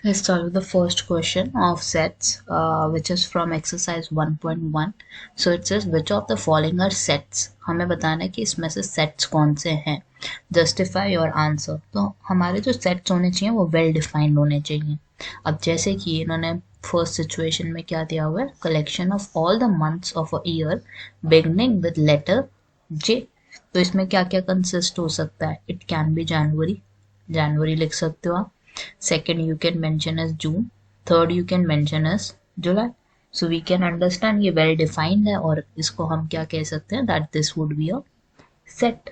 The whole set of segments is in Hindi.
Let's start with the first question of sets, which is from exercise 1.1. So it says which of the following are sets. हमें बताना है कि इसमें से sets कौन से हैं. Justify your answer. तो हमारे जो sets होने चाहिए वो well defined होने चाहिए. अब जैसे कि इन्होंने फर्स्ट सिचुएशन में क्या दिया हुआ है, collection of all the months of a year beginning with letter J. तो इसमें क्या क्या कंसिस्ट हो सकता है. इट कैन बी जनवरी, जनवरी लिख सकते हो आप. Second, you can mention as June. Third, you can mention as July. So we can understand ये well defined है और इसको हम क्या कह सकते हैं, that this would be a set.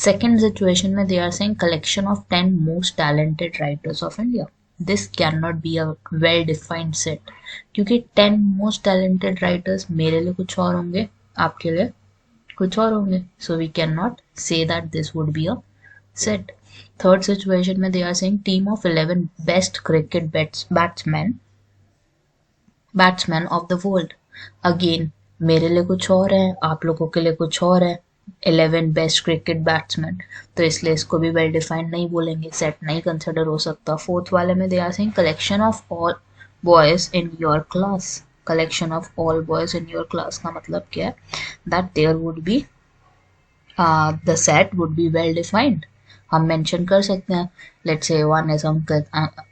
Second situation में they are saying collection of 10 most talented writers of India. This cannot be a well defined set क्योंकि 10 most talented writers मेरे लिए कुछ और होंगे, आपके लिए कुछ और होंगे. So we cannot say that this would be a set. Third situation में they are saying team of 11 best cricket batsmen of the world. Again मेरे लिए कुछ और है, आप लोगों के लिए कुछ और है. 11 बेस्ट क्रिकेट बैट्समैन, तो इसलिए इसको भी वेल डिफाइंड नहीं बोलेंगे, सेट नहीं कंसिडर हो सकता. फोर्थ वाले में they are saying collection of all boys in your class. Collection of all boys in your class का मतलब क्या है, that there would be the set would be well defined. हम मेंशन कर सकते हैं, let's say one is Ankit,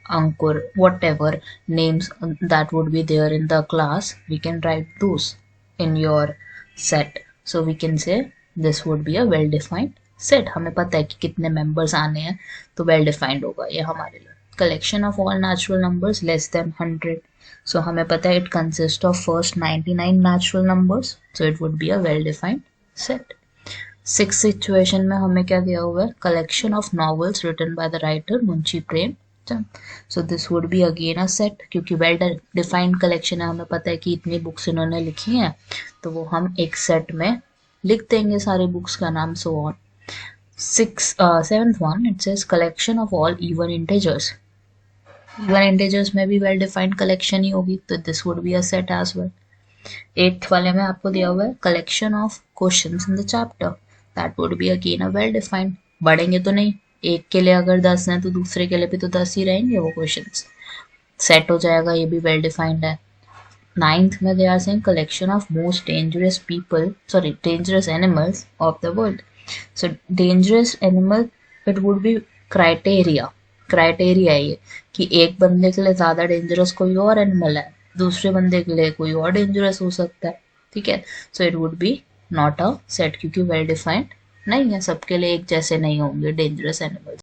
Ankur, whatever names that would be there in the class, we can write those in your set. So we can say this would be a well defined set. हमें पता है कि कितने members आने हैं, तो well defined होगा ये हमारे लिए. Collection of all natural numbers less than 100. So हमें पता है it consists of first 99 natural numbers, so it would be a well defined set. Six situation में हमें क्या दिया हुआ है, collection of novels written by the writer Munshi Premchand. So this would be again a set क्योंकि वेल डिफाइंड कलेक्शन है, हमें पता है कि इतनी बुक्स इन्होंने लिखी हैं, तो वो हम एक सेट में लिख देंगे सारी बुक्स का नाम. So on. Seventh one it says collection of all even integers. Even integers में भी वेल डिफाइंड कलेक्शन ही होगी, तो this would be a set as well. Eighth वाले में आपको दिया हुआ है collection of questions in the chapter. That would be again a well defined. बढ़ेंगे तो नहीं, एक के लिए अगर 10 हैं तो दूसरे के लिए भी तो 10 ही रहेंगे वो क्वेश्चंस. सेट हो जाएगा, ये भी वेल डिफाइंड है. नाइन्थ में they are saying collection of most dangerous people, sorry dangerous animals of the world. So dangerous animal, it would be criteria. Criteria ये कि एक बंदे के लिए ज्यादा डेंजरस कोई और एनिमल है, दूसरे बंदे के लिए कोई और डेंजरस हो सकता है. ठीक है, so it would B not a set क्योंकि वेल डिफाइंड नहीं है, सबके लिए एक जैसे नहीं होंगे डेंजरस एनिमल्स.